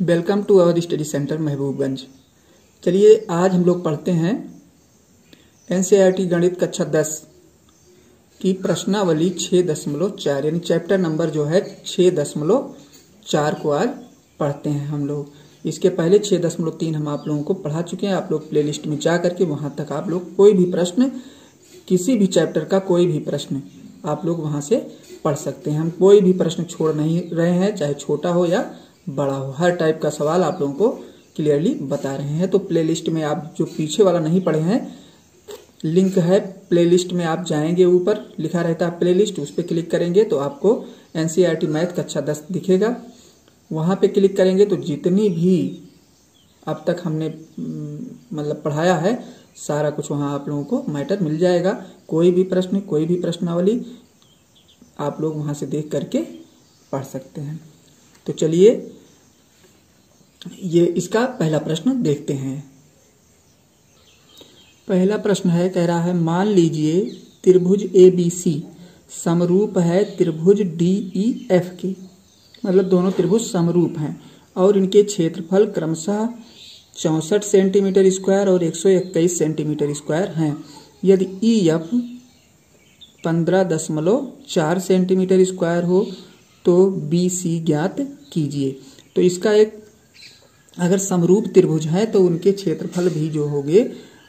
Welcome to our study centre Mahbubganj. चलिए आज हम लोग पढ़ते हैं एनसीईआरटी गणित कक्षा 10 की प्रश्नावली 6.4 यानी चैप्टर नंबर जो है 6.4 को आज पढ़ते हैं हम लोग। इसके पहले 6.3 हम आप लोगों को पढ़ा चुके हैं। आप लोग प्लेलिस्ट में जा करके वहां तक आप लोग कोई भी प्रश्न, किसी भी चैप्टर का कोई भी प्रश्न आप लोग वहां से पढ़ सकते हैं। हम कोई भी प्रश्न छोड़ नहीं रहे हैं, चाहे छोटा हो या बड़ा हो, हर टाइप का सवाल आप लोगों को क्लियरली बता रहे हैं। तो प्लेलिस्ट में आप जो पीछे वाला नहीं पढ़े हैं, लिंक है प्लेलिस्ट में, आप जाएंगे, ऊपर लिखा रहता है प्लेलिस्ट, उस पर क्लिक करेंगे तो आपको एनसीईआरटी मैथ कक्षा 10 दिखेगा। वहां पे क्लिक करेंगे तो जितनी भी अब तक हमने मतलब पढ़ाया है सारा कुछ वहां आप लोगों को मैटर मिल जाएगा। कोई भी प्रश्न, कोई भी प्रश्नावली आप लोग वहां से देख करके पढ़ सकते हैं। तो चलिए ये इसका पहला प्रश्न देखते हैं। पहला प्रश्न है, कह रहा है मान लीजिए त्रिभुज ABC समरूप है त्रिभुज DEF के, मतलब दोनों त्रिभुज समरूप हैं और इनके क्षेत्रफल क्रमशः 64 सेंटीमीटर स्क्वायर और 121 सेंटीमीटर स्क्वायर हैं। यदि EF 15.4 सेंटीमीटर स्क्वायर हो तो BC ज्ञात कीजिए। तो इसका एक, अगर समरूप त्रिभुज है तो उनके क्षेत्रफल भी जो होंगे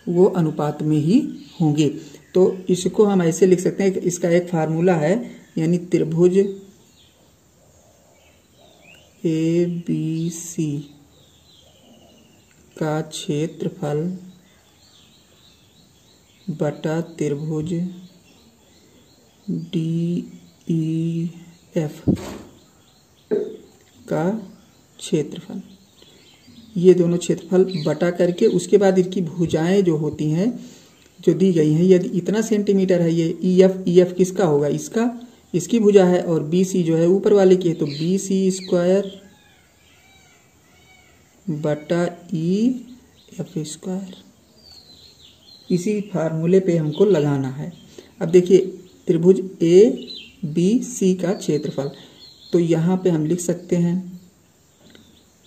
वो अनुपात में ही होंगे। तो इसको हम ऐसे लिख सकते हैं कि इसका एक फार्मूला है, यानी त्रिभुज ABC का क्षेत्रफल बटा त्रिभुज DEF का क्षेत्रफल, ये दोनों क्षेत्रफल बटा करके उसके बाद इनकी भुजाएं जो होती हैं जो दी गई हैं, यदि इतना सेंटीमीटर है ये EF किसका होगा, इसका, इसकी भुजा है, और BC जो है ऊपर वाले की है, तो BC स्क्वायर बटा EF स्क्वायर। इसी फार्मूले पे हमको लगाना है। अब देखिए त्रिभुज ABC का क्षेत्रफल, तो यहाँ पे हम लिख सकते हैं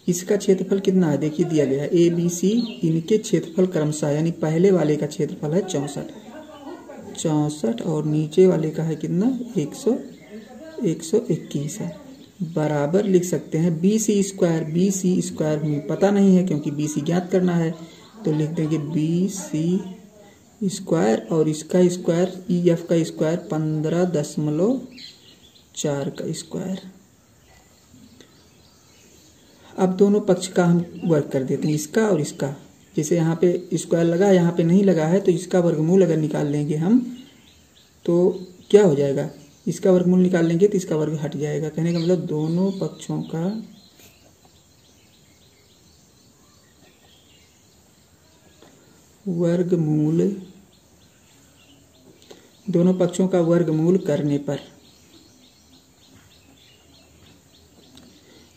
इसका क्षेत्रफल कितना है, देखिए दिया गया है ABC, इनके क्षेत्रफल क्रमशः, यानी पहले वाले का क्षेत्रफल है 64 और नीचे वाले का है कितना 121 है, बराबर लिख सकते हैं BC स्क्वायर हमें पता नहीं है क्योंकि BC ज्ञात करना है, तो लिख देंगे BC स्क्वायर और इसका स्क्वायर EF का स्क्वायर 15.4 का स्क्वायर। अब दोनों पक्ष का हम वर्ग कर देते हैं, इसका और इसका। जैसे यहाँ पे स्क्वायर लगा है, यहाँ पे नहीं लगा है, तो इसका वर्गमूल अगर निकाल लेंगे हम तो क्या हो जाएगा, इसका वर्गमूल निकाल लेंगे तो इसका वर्ग हट जाएगा। कहने का मतलब दोनों पक्षों का वर्गमूल, दोनों पक्षों का वर्गमूल करने पर,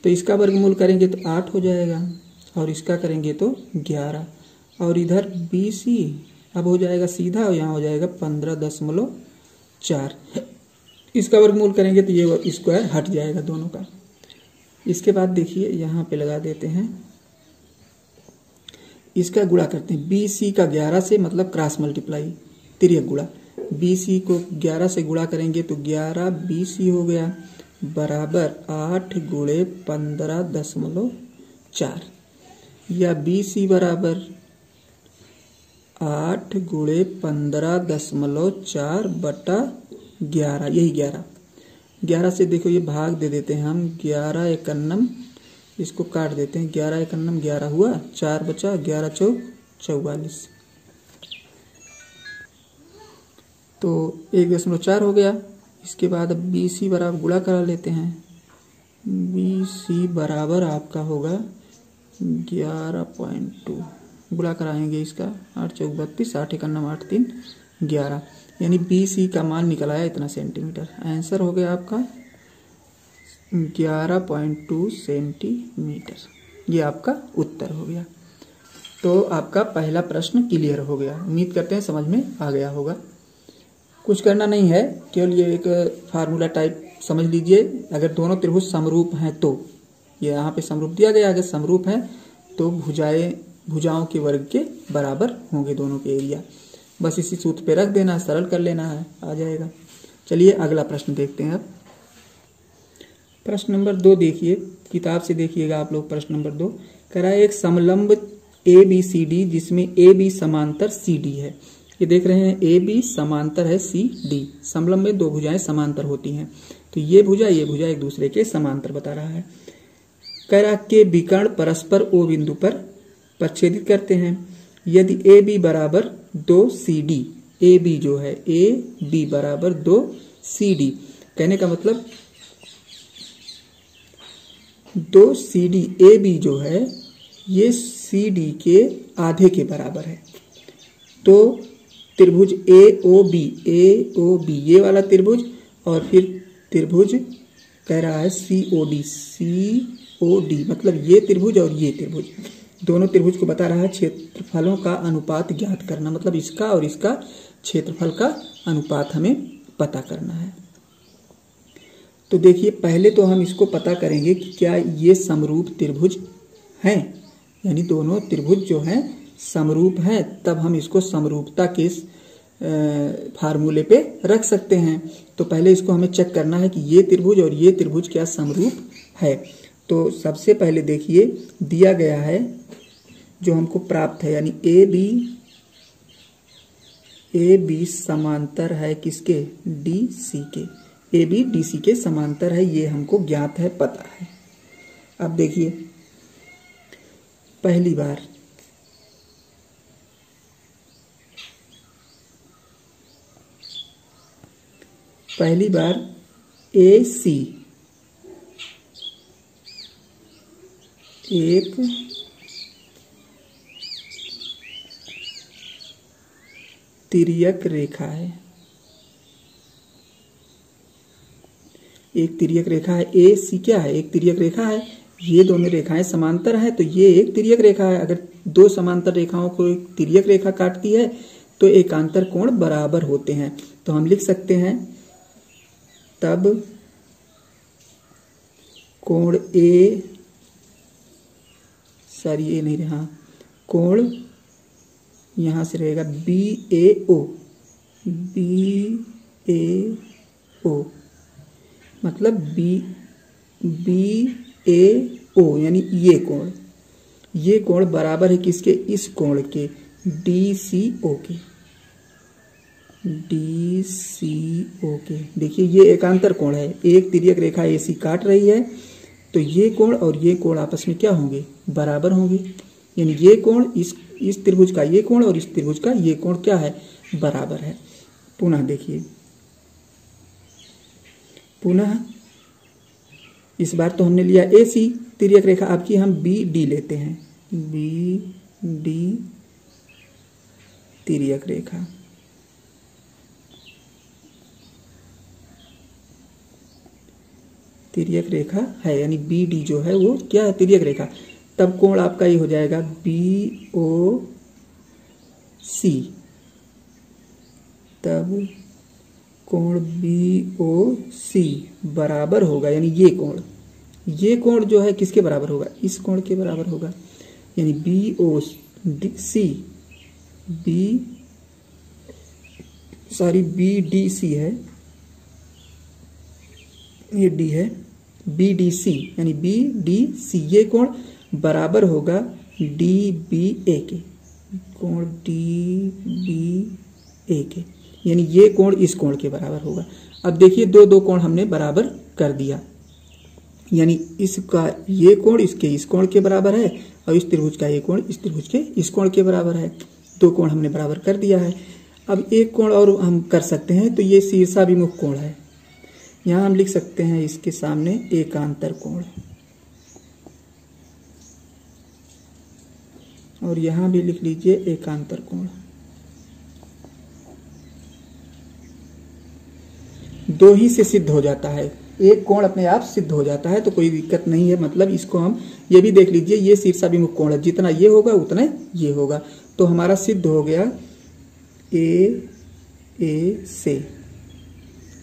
तो इसका वर्गमूल करेंगे तो 8 हो जाएगा और इसका करेंगे तो 11, और इधर BC अब हो जाएगा सीधा और यहाँ हो जाएगा 15.4। इसका वर्गमूल करेंगे तो ये स्क्वायर हट जाएगा दोनों का। इसके बाद देखिए यहाँ पे लगा देते हैं, इसका गुणा करते हैं BC का 11 से, मतलब क्रॉस मल्टीप्लाई, तिर्यक गुणा। BC को 11 से गुणा करेंगे तो 11 BC हो गया, बराबर 8 गुणे 15.4, या BC बराबर 8 गुणे 15.4 बटा 11, यही 11 से देखो ये भाग दे देते हैं हम, 11 एकन्नम, इसको काट देते हैं, 11 एकन्नम 11 हुआ, 4 बचा, 11 चौक 44, तो 1.4 हो गया। इसके बाद अब BC बराबर गुणा करा लेते हैं, BC बराबर आपका होगा 11.2, गुणा कराएंगे इसका, 8 चौक 32, 8 एकन्नम 8 3 11, यानी BC का मान निकल आया इतना सेंटीमीटर। आंसर हो गया आपका 11.2 सेंटीमीटर, ये आपका उत्तर हो गया। तो आपका पहला प्रश्न क्लियर हो गया। उम्मीद करते हैं समझ में आ गया होगा। कुछ करना नहीं है, केवल ये एक फार्मूला टाइप समझ लीजिए। अगर दोनों त्रिभुज समरूप हैं तो ये यहाँ पे समरूप दिया गया, अगर समरूप है तो भुजाओं के वर्ग के बराबर होंगे दोनों के एरिया। बस इसी सूत्र पे रख देना, सरल कर लेना है, आ जाएगा। चलिए अगला प्रश्न देखते हैं। अब प्रश्न नंबर 2 देखिए, किताब से देखिएगा आप लोग। प्रश्न नंबर 2 कह रहा है एक समलंब ABCD जिसमें AB समांतर CD है। ये देख रहे हैं AB समांतर है CD। समलंब में दो भुजाएं समांतर होती हैं, तो ये भुजा एक दूसरे के समांतर बता रहा है। कह रहा के विकर्ण परस्पर O बिंदु पर प्रच्छेदित करते हैं। यदि AB बराबर 2CD, AB जो है AB बराबर 2CD, कहने का मतलब 2CD AB जो है ये CD के आधे के बराबर है। तो त्रिभुज AOB ये वाला त्रिभुज और फिर त्रिभुज कह रहा है COD मतलब ये त्रिभुज और ये त्रिभुज, दोनों त्रिभुज को बता रहा है क्षेत्रफलों का अनुपात ज्ञात करना, मतलब इसका और इसका क्षेत्रफल का अनुपात हमें पता करना है। तो देखिए पहले तो हम इसको पता करेंगे कि क्या ये समरूप त्रिभुज हैं, यानी दोनों त्रिभुज जो हैं समरूप हैं, तब हम इसको समरूपता के फार्मूले पे रख सकते हैं। तो पहले इसको हमें चेक करना है कि ये त्रिभुज और ये त्रिभुज क्या समरूप है। तो सबसे पहले देखिए दिया गया है जो हमको प्राप्त है, यानी AB समांतर है किसके, DC के, AB DC के समांतर है, ये हमको ज्ञात है, पता है। अब देखिए पहली बार AC एक तिर्यक रेखा है, एक तिर्यक रेखा है। AC क्या है, एक तिर्यक रेखा है। ये दोनों रेखाएं समांतर हैं तो ये एक तिर्यक रेखा है। अगर दो समांतर रेखाओं को एक तिर्यक रेखा काटती है तो एकांतर कोण बराबर होते हैं। तो हम लिख सकते हैं तब कोण ये नहीं रहा, कोण यहां से रहेगा BAO मतलब BAO यानी ये कोण बराबर है किसके, इस कोण के, DCO के। देखिए ये एकांतर कोण है, एक तिर्यक रेखा AC काट रही है तो ये कोण और ये कोण आपस में क्या होंगे, बराबर होंगे। यानी ये कोण इस त्रिभुज का ये कोण और इस त्रिभुज का ये कोण क्या है, बराबर है। पुनः देखिए, पुनः इस बार तो हमने लिया AC तिर्यक रेखा, अब की हम BD लेते हैं, BD तिर्यक रेखा। तिर्यक रेखा है यानी BD जो है वो क्या है, तिर्यक रेखा। तब कोण आपका ये हो जाएगा BOC, तब कोण BOC बराबर होगा, यानी ये कोण जो है किसके बराबर होगा, इस कोण के बराबर होगा। यानी BDC है, ये D है, BDC यानी BDC ये कोण बराबर होगा DBA के, कोण DBA के, यानी ये कोण इस कोण के बराबर होगा। अब देखिए दो कोण हमने बराबर कर दिया, यानी इसका ये कोण इसके इस कोण के बराबर है और इस त्रिभुज का ये कोण इस त्रिभुज के इस कोण के बराबर है। दो कोण हमने बराबर कर दिया है। अब एक कोण और हम कर सकते हैं, तो ये शीर्षाभिमुख कोण है, यहाँ हम लिख सकते हैं इसके सामने एकांतर कोण, और यहाँ भी लिख लीजिए एकांतर कोण। दो ही से सिद्ध हो जाता है, एक कोण अपने आप सिद्ध हो जाता है, तो कोई दिक्कत नहीं है। मतलब इसको हम ये भी देख लीजिए, ये शीर्षाभिमुख कोण है, जितना ये होगा उतना ये होगा, तो हमारा सिद्ध हो गया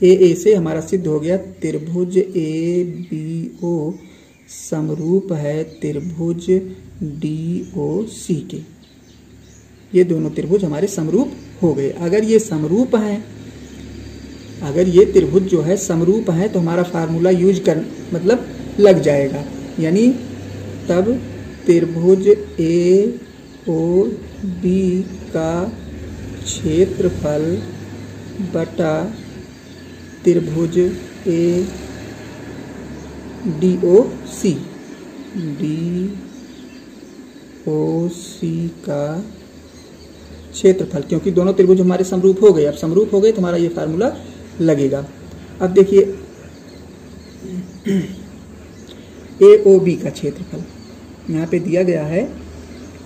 AA से हमारा सिद्ध हो गया त्रिभुज ABO समरूप है त्रिभुज DOC के। ये दोनों त्रिभुज हमारे समरूप हो गए। अगर ये समरूप हैं, अगर ये त्रिभुज जो है समरूप हैं तो हमारा फार्मूला यूज कर मतलब लग जाएगा, यानी तब त्रिभुज AOB का क्षेत्रफल बटा त्रिभुज DOC का क्षेत्रफल, क्योंकि दोनों त्रिभुज हमारे समरूप हो गए। अब समरूप हो गए तो हमारा ये फार्मूला लगेगा। अब देखिए AOB का क्षेत्रफल यहाँ पे दिया गया है,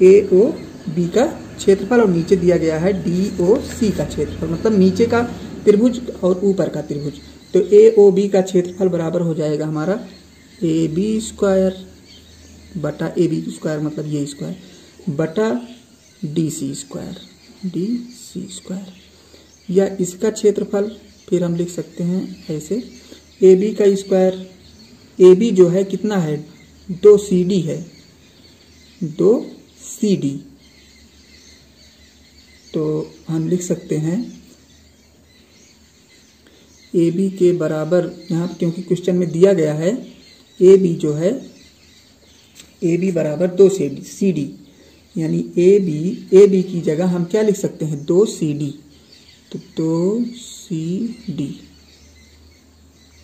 AOB का क्षेत्रफल, और नीचे दिया गया है DOC का क्षेत्रफल, मतलब नीचे का त्रिभुज और ऊपर का त्रिभुज। तो AOB का क्षेत्रफल बराबर हो जाएगा हमारा AB स्क्वायर बटा AB स्क्वायर, मतलब ये स्क्वायर बटा DC स्क्वायर, या इसका क्षेत्रफल फिर हम लिख सकते हैं ऐसे, AB का स्क्वायर, AB जो है कितना है 2CD है, 2CD, तो हम लिख सकते हैं AB के बराबर, यहाँ क्योंकि क्वेश्चन में दिया गया है AB जो है, AB बराबर 2CD, यानी AB की जगह हम क्या लिख सकते हैं 2CD, तो 2CD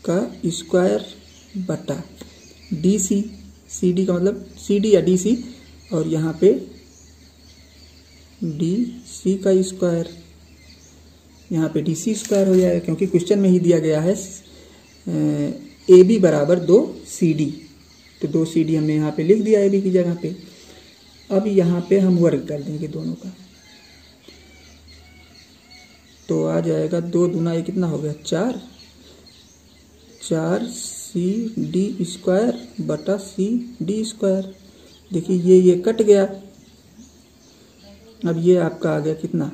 का स्क्वायर बटा CD का मतलब CD या DC, और यहाँ पे DC का स्क्वायर, यहाँ पे DC स्क्वायर हो जाएगा, क्योंकि क्वेश्चन में ही दिया गया है AB बराबर 2CD, तो 2CD हमने यहाँ पे लिख दिया AB की जगह पे। अब यहाँ पे हम वर्ग कर देंगे दोनों का, तो आ जाएगा 2 दूना ये कितना हो गया 4CD स्क्वायर बटा CD स्क्वायर। देखिए ये कट गया। अब ये आपका आ गया कितना,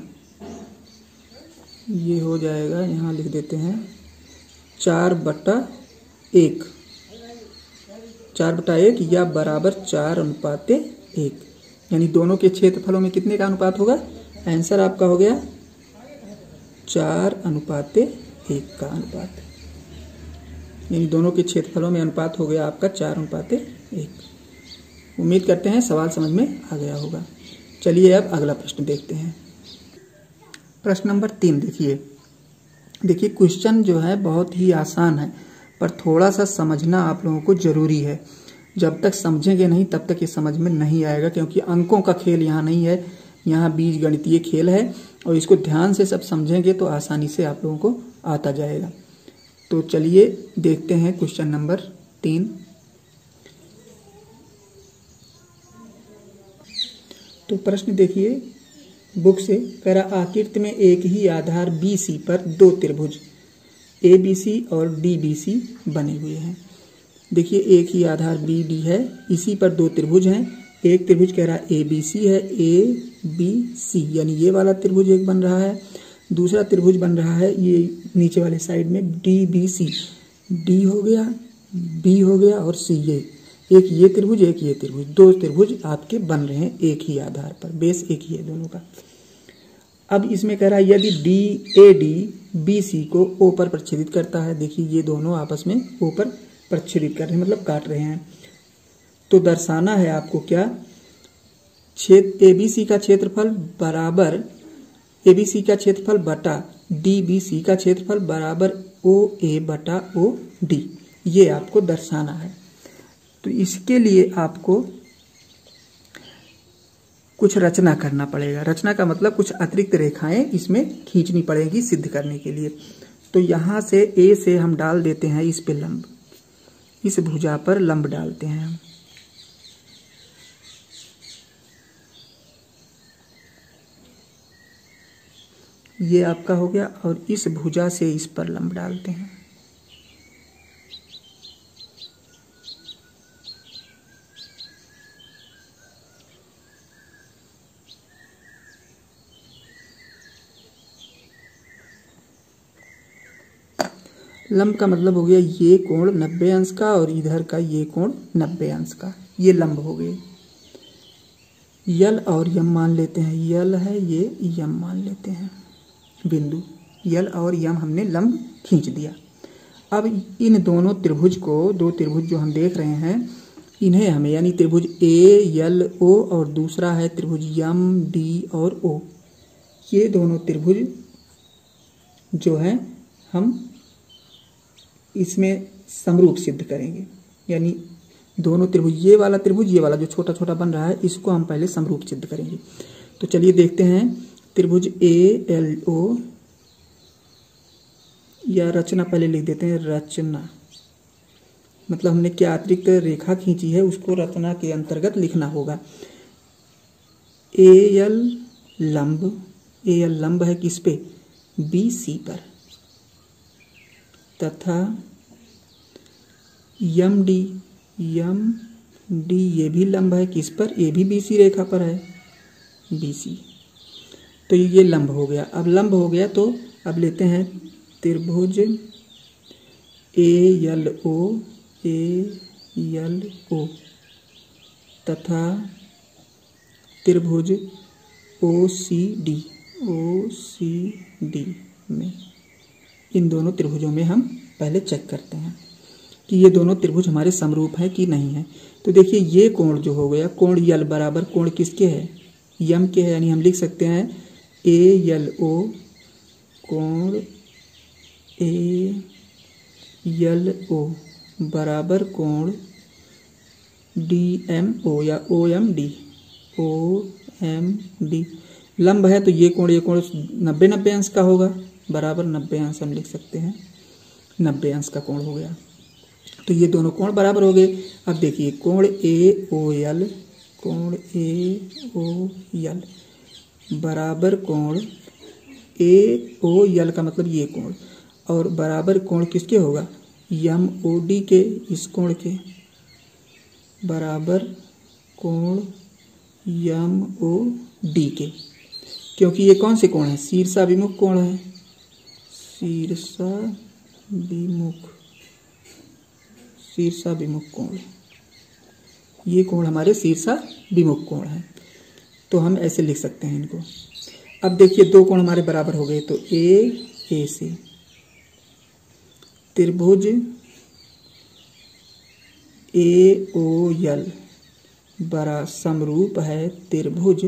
ये हो जाएगा, यहाँ लिख देते हैं 4/1, 4/1 या बराबर 4:1, यानी दोनों के क्षेत्रफलों में कितने का अनुपात होगा, आंसर आपका हो गया 4:1 का अनुपात, यानी दोनों के क्षेत्रफलों में अनुपात हो गया आपका 4:1। उम्मीद करते हैं सवाल समझ में आ गया होगा। चलिए अब अगला प्रश्न देखते हैं। प्रश्न नंबर 3 देखिए क्वेश्चन जो है बहुत ही आसान है, पर थोड़ा सा समझना आप लोगों को जरूरी है। जब तक समझेंगे नहीं तब तक ये समझ में नहीं आएगा, क्योंकि अंकों का खेल यहाँ नहीं है, यहाँ बीज गणितीय खेल है, और इसको ध्यान से सब समझेंगे तो आसानी से आप लोगों को आता जाएगा। तो चलिए देखते हैं क्वेश्चन नंबर 3। तो प्रश्न देखिए बुक से, कह रहा आकृति में एक ही आधार BC पर 2 त्रिभुज ABC और DBC बने हुए हैं। देखिए एक ही आधार BD है, इसी पर 2 त्रिभुज हैं। एक त्रिभुज कह रहा ABC है, ABC यानी ये वाला त्रिभुज एक बन रहा है, दूसरा त्रिभुज बन रहा है ये नीचे वाले साइड में DBC, D हो गया, B हो गया और C, ये एक ये त्रिभुज एक ये त्रिभुज, 2 त्रिभुज आपके बन रहे हैं एक ही आधार पर, बेस एक ही है दोनों का। अब इसमें कह रहा है यदि AD BC को O पर प्रच्छेदित करता है, देखिए ये दोनों आपस में O पर प्रच्छेदित कर रहे हैं, मतलब काट रहे हैं, तो दर्शाना है आपको क्या, ABC का क्षेत्रफल बराबर ABC का क्षेत्रफल बटा DBC का क्षेत्रफल बराबर OA बटा OD, ये आपको दर्शाना है। तो इसके लिए आपको कुछ रचना करना पड़ेगा। रचना का मतलब कुछ अतिरिक्त रेखाएं इसमें खींचनी पड़ेगी सिद्ध करने के लिए। तो यहाँ से A से हम डाल देते हैं इस पे लंब, इस भुजा पर लंब डालते हैं हम। ये आपका हो गया, और इस भुजा से इस पर लंब डालते हैं। लंब का मतलब हो गया ये कोण 90 अंश का और इधर का ये कोण 90 अंश का, ये लंब हो गए। यल और यम मान लेते हैं, यल है ये, यम मान लेते हैं बिंदु। यल और यम हमने लंब खींच दिया। अब इन दोनों त्रिभुज को, दो त्रिभुज जो हम देख रहे हैं, इन्हें हमें यानी त्रिभुज ए यल ओ और दूसरा है त्रिभुज यम डी और ओ, ये दोनों त्रिभुज जो है हम इसमें समरूप सिद्ध करेंगे। यानी दोनों त्रिभुज, ये वाला त्रिभुज, ये वाला जो छोटा छोटा बन रहा है, इसको हम पहले समरूप सिद्ध करेंगे। तो चलिए देखते हैं। त्रिभुज ए एल ओ, या रचना पहले लिख देते हैं, रचना मतलब हमने क्या अतिरिक्त रेखा खींची है उसको रचना के अंतर्गत लिखना होगा। ए एल लंब, ए एल लंब है किस पे, बी सी पर, तथा यम डी, यम डी ये भी लंब है किस पर, ये भी बी सी रेखा पर है, बी सी। तो ये लंब हो गया। अब लंब हो गया तो अब लेते हैं त्रिभुज ए यल ओ, ए यल ओ तथा त्रिभुज ओ सी डी, ओ सी डी में, इन दोनों त्रिभुजों में हम पहले चेक करते हैं कि ये दोनों त्रिभुज हमारे समरूप है कि नहीं है। तो देखिए ये कोण जो हो गया, कोण यल बराबर कोण किसके है, यम के है। यानी हम लिख सकते हैं ए यल ओ कोण ए यल ओ बराबर कोण डी एम ओ या O M D, O M D. लंब है तो ये कोण 90 अंश का होगा, बराबर 90 अंश हम लिख सकते हैं, 90 अंश का कोण हो गया। तो ये दोनों कोण बराबर हो गए। अब देखिए कोण ए ओ यल, कोण ए ओ यल बराबर कोण ए ओ यल का मतलब ये कोण, और बराबर कोण किसके होगा, यम ओ डी के, इस कोण के बराबर कोण यम ओ डी के। क्योंकि ये कौन से कोण है, शीर्षाभिमुख कोण है, शीर्षाभिमुख, शीर्षाभिमुख कोण, ये कोण हमारे शीर्षाभिमुख कोण है। तो हम ऐसे लिख सकते हैं इनको। अब देखिए दो कोण हमारे बराबर हो गए। तो ए से त्रिभुज ए ओ यल बड़ा समरूप है त्रिभुज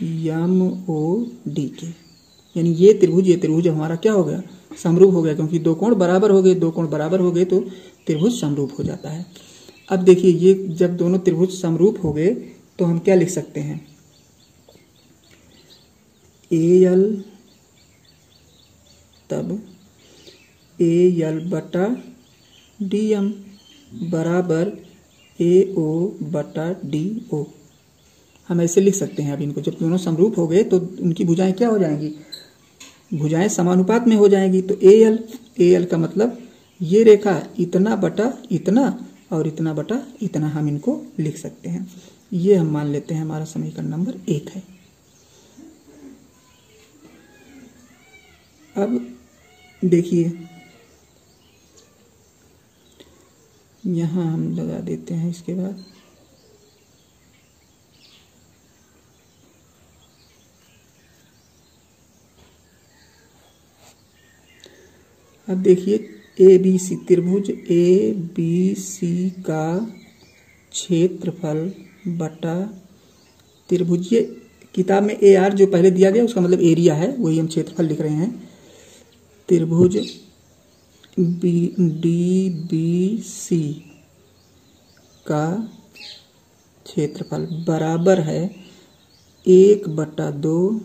यम ओ डी के। यानी ये त्रिभुज हमारा क्या हो गया, समरूप हो गया, क्योंकि दो कोण बराबर हो गए, दो कोण बराबर हो गए तो त्रिभुज समरूप हो जाता है। अब देखिए ये जब दोनों त्रिभुज समरूप हो गए तो हम क्या लिख सकते हैं, ए यल तब ए यल बटा डी एम बराबर ए ओ बटा डी ओ। हम ऐसे लिख सकते हैं। अब इनको जब दोनों समरूप हो गए तो उनकी भुजाएं क्या हो जाएंगी, भुजाएं समानुपात में हो जाएंगी। तो ए एल का मतलब ये रेखा इतना बटा इतना और इतना बटा इतना, हम इनको लिख सकते हैं। ये हम मान लेते हैं हमारा समीकरण नंबर 1 है। अब देखिए यहाँ हम लगा देते हैं। इसके बाद अब देखिए ए बी सी, त्रिभुज ए बी सी का क्षेत्रफल बटा त्रिभुज, ये किताब में ए आर जो पहले दिया गया उसका मतलब एरिया है, वही हम क्षेत्रफल लिख रहे हैं। त्रिभुज डी बी सी का क्षेत्रफल बराबर है 1/2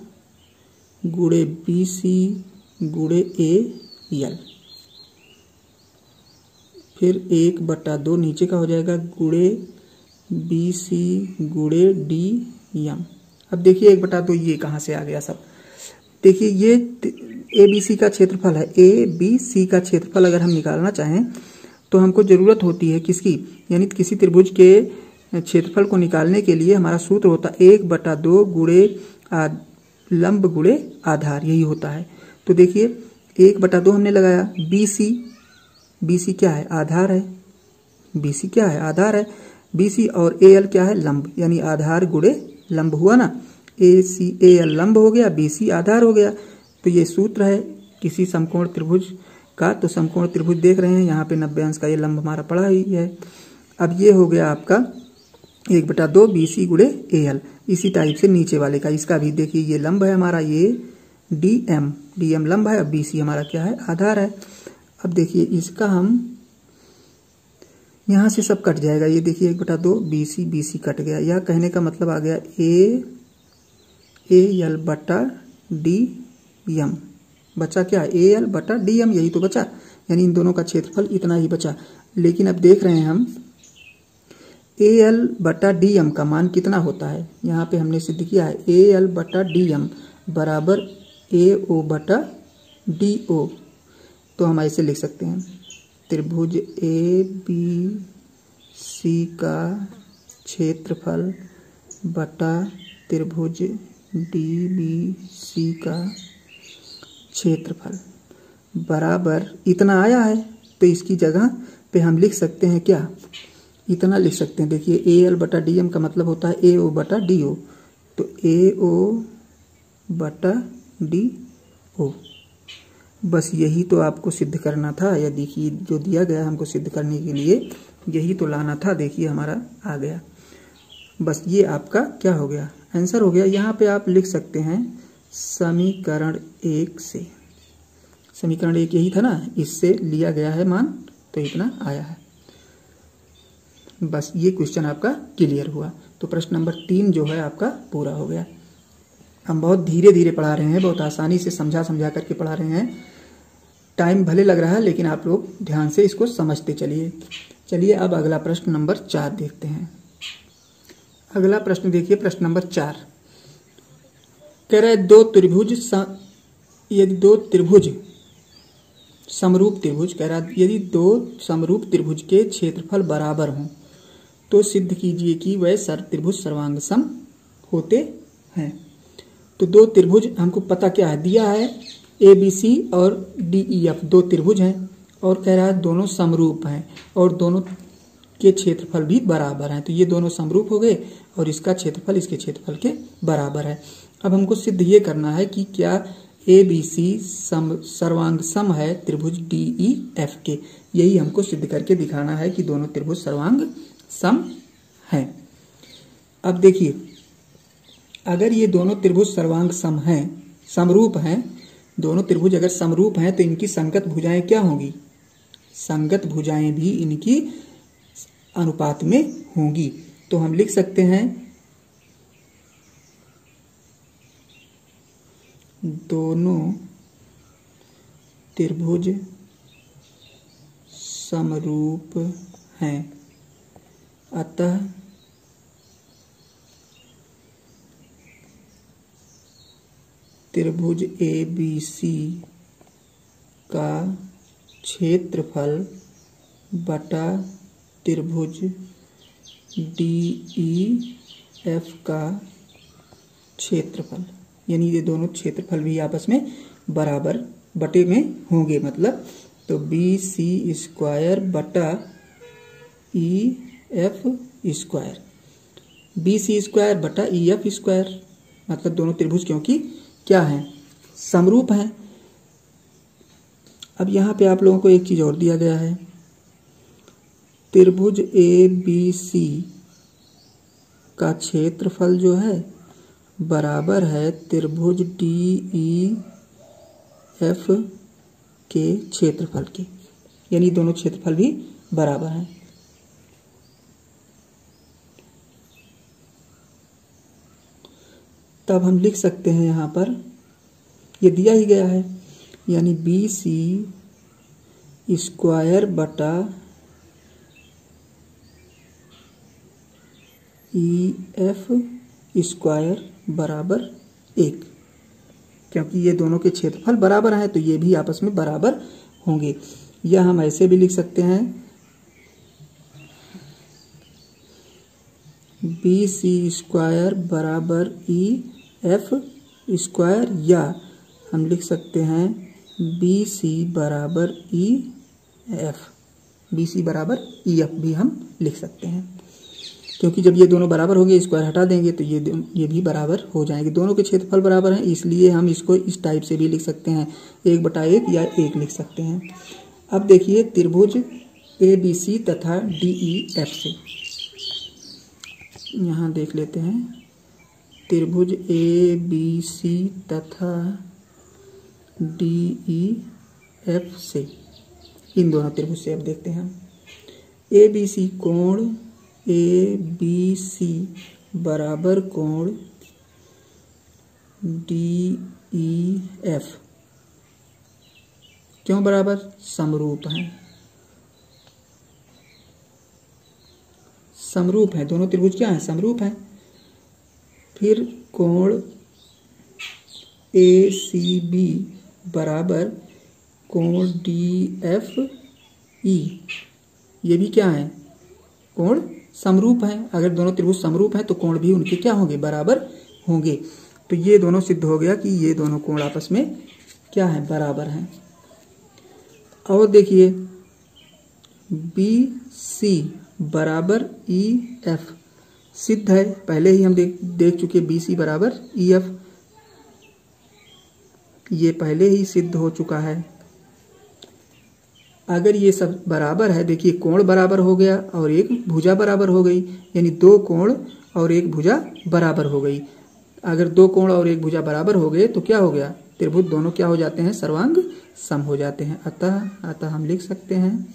गुणे बी सी गुणे ए यल, फिर 1/2 नीचे का हो जाएगा गुणे बी सी गुणे डी एम। अब देखिए 1/2 ये कहाँ से आ गया सब। देखिए ये ए बी सी का क्षेत्रफल है। ए बी सी का क्षेत्रफल अगर हम निकालना चाहें तो हमको जरूरत होती है किसकी, यानी किसी त्रिभुज के क्षेत्रफल को निकालने के लिए हमारा सूत्र होता है 1/2 गुणे लंब गुणे आधार, यही होता है। तो देखिए 1/2 हमने लगाया, बी सी BC क्या है, आधार है। BC क्या है, आधार है। BC और AL क्या है, लंब, यानी आधार गुणे लंब हुआ ना। AL लंब हो गया, BC आधार हो गया। तो ये सूत्र है किसी समकोण त्रिभुज का। तो समकोण त्रिभुज देख रहे हैं यहाँ पे 90 अंश का ये लंब हमारा पड़ा ही है। अब ये हो गया आपका 1/2 BC गुणे AL। इसी टाइप से नीचे वाले का, इसका भी देखिए ये लंब है हमारा, ये DM लंब है। अब BC हमारा क्या है, आधार है। अब देखिए इसका हम यहाँ से सब कट जाएगा। ये देखिए 1/2 BC कट गया। यह कहने का मतलब आ गया AL/DM। बचा क्या, AL/DM, यही तो बचा। यानी इन दोनों का क्षेत्रफल इतना ही बचा। लेकिन अब देख रहे हैं हम AL/DM का मान कितना होता है। यहाँ पे हमने सिद्ध किया है AL/DM बराबर AO/DO। तो हम ऐसे लिख सकते हैं, त्रिभुज ABC का क्षेत्रफल बटा त्रिभुज DBC का क्षेत्रफल बराबर इतना आया है। तो इसकी जगह पे हम लिख सकते हैं क्या, इतना लिख सकते हैं। देखिए AL/DM का मतलब होता है AO/DO। तो AO/DO, बस यही तो आपको सिद्ध करना था। या देखिए जो दिया गया हमको सिद्ध करने के लिए यही तो लाना था। देखिए हमारा आ गया। बस ये आपका क्या हो गया, आंसर हो गया। यहाँ पे आप लिख सकते हैं समीकरण 1 से, समीकरण 1 यही था ना, इससे लिया गया है मान, तो इतना आया है। बस ये क्वेश्चन आपका क्लियर हुआ। तो प्रश्न नंबर 3 जो है आपका पूरा हो गया। हम बहुत धीरे धीरे पढ़ा रहे हैं, बहुत आसानी से समझा करके पढ़ा रहे हैं। टाइम भले लग रहा है लेकिन आप लोग ध्यान से इसको समझते चलिए। चलिए अब अगला प्रश्न नंबर 4 देखते हैं। अगला प्रश्न देखिए, प्रश्न नंबर 4 कह रहा है यदि दो त्रिभुज समरूप त्रिभुज, कह रहा है यदि दो समरूप त्रिभुज के क्षेत्रफल बराबर हों तो सिद्ध कीजिए कि वह त्रिभुज सर्वांग सम होते हैं। तो दो त्रिभुज हमको पता क्या है, दिया है ABC और DEF, दो त्रिभुज हैं और कह रहा है दोनों समरूप हैं और दोनों के क्षेत्रफल भी बराबर हैं। तो ये दोनों समरूप हो गए और इसका क्षेत्रफल इसके क्षेत्रफल के बराबर है। अब हमको सिद्ध ये करना है कि क्या ABC सर्वांग सम है त्रिभुज DEF के। यही हमको सिद्ध करके दिखाना है कि दोनों त्रिभुज सर्वांग सम हैं। अब देखिए अगर ये दोनों त्रिभुज सर्वांग सम हैं, समरूप हैं, दोनों त्रिभुज अगर समरूप हैं तो इनकी संगत भुजाएं क्या होंगी, संगत भुजाएं भी इनकी अनुपात में होंगी। तो हम लिख सकते हैं दोनों त्रिभुज समरूप हैं, अतः त्रिभुज ABC का क्षेत्रफल बटा त्रिभुज DEF का क्षेत्रफल, यानी ये दोनों क्षेत्रफल भी आपस में बराबर बटे में होंगे। मतलब तो BC स्क्वायर बटा EF स्क्वायर, BC स्क्वायर बटा EF स्क्वायर, मतलब दोनों त्रिभुज क्योंकि क्या हैं, समरूप हैं। अब यहाँ पे आप लोगों को एक चीज और दिया गया है, त्रिभुज ABC का क्षेत्रफल जो है बराबर है त्रिभुज DEF के क्षेत्रफल के, यानी दोनों क्षेत्रफल भी बराबर हैं। तब हम लिख सकते हैं यहाँ पर ये दिया ही गया है, यानी BC स्क्वायर बटा EF स्क्वायर बराबर 1, क्योंकि ये दोनों के क्षेत्रफल बराबर हैं तो ये भी आपस में बराबर होंगे। या हम ऐसे भी लिख सकते हैं BC स्क्वायर बराबर EF स्क्वायर, या हम लिख सकते हैं BC बराबर एफ, BC बराबर EF भी हम लिख सकते हैं, क्योंकि जब ये दोनों बराबर होंगे स्क्वायर हटा देंगे तो ये भी बराबर हो जाएंगे। दोनों के क्षेत्रफल बराबर हैं, इसलिए हम इसको इस टाइप से भी लिख सकते हैं, 1/1 या 1 लिख सकते हैं। अब देखिए त्रिभुज ABC तथा DEF से यहाँ देख लेते हैं, त्रिभुज ABC तथा DEF से, इन दोनों त्रिभुज से अब देखते हैं हम। ABC कोण ABC बराबर कोण DEF क्यों बराबर? समरूप हैं, समरूप हैं, दोनों त्रिभुज क्या हैं? समरूप हैं। फिर कोण ACB बराबर कोण DFE, ये भी क्या है? कोण समरूप हैं। अगर दोनों त्रिभुज समरूप हैं तो कोण भी उनके क्या होंगे? बराबर होंगे। तो ये दोनों सिद्ध हो गया कि ये दोनों कोण आपस में क्या है? बराबर हैं। और देखिए BC बराबर EF सिद्ध है, पहले ही हम देख चुके BC बराबर EF, ये पहले ही सिद्ध हो चुका है। अगर ये सब बराबर है, देखिए कोण बराबर हो गया और एक भुजा बराबर हो गई, यानी दो कोण और एक भुजा बराबर हो गई। अगर दो कोण और एक भुजा बराबर हो गए तो क्या हो गया? त्रिभुज दोनों क्या हो जाते हैं? सर्वांग सम हो जाते हैं। अतः हम लिख सकते हैं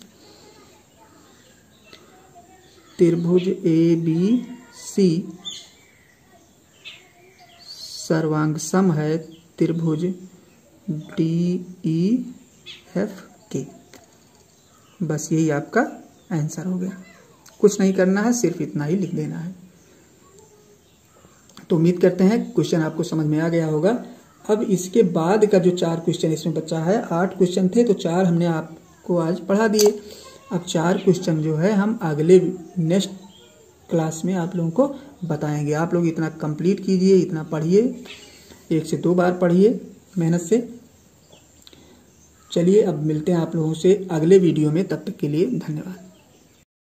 त्रिभुज ABC सर्वांग सम है त्रिभुज DEF के। बस यही आपका आंसर हो गया, कुछ नहीं करना है, सिर्फ इतना ही लिख देना है। तो उम्मीद करते हैं क्वेश्चन आपको समझ में आ गया होगा। अब इसके बाद का जो 4 क्वेश्चन इसमें बचा है, 8 क्वेश्चन थे तो 4 हमने आपको आज पढ़ा दिए। अब 4 क्वेश्चन जो है हम अगले नेक्स्ट क्लास में आप लोगों को बताएंगे। आप लोग इतना कंप्लीट कीजिए, इतना पढ़िए, 1 से 2 बार पढ़िए मेहनत से। चलिए अब मिलते हैं आप लोगों से अगले वीडियो में, तब तक के लिए धन्यवाद।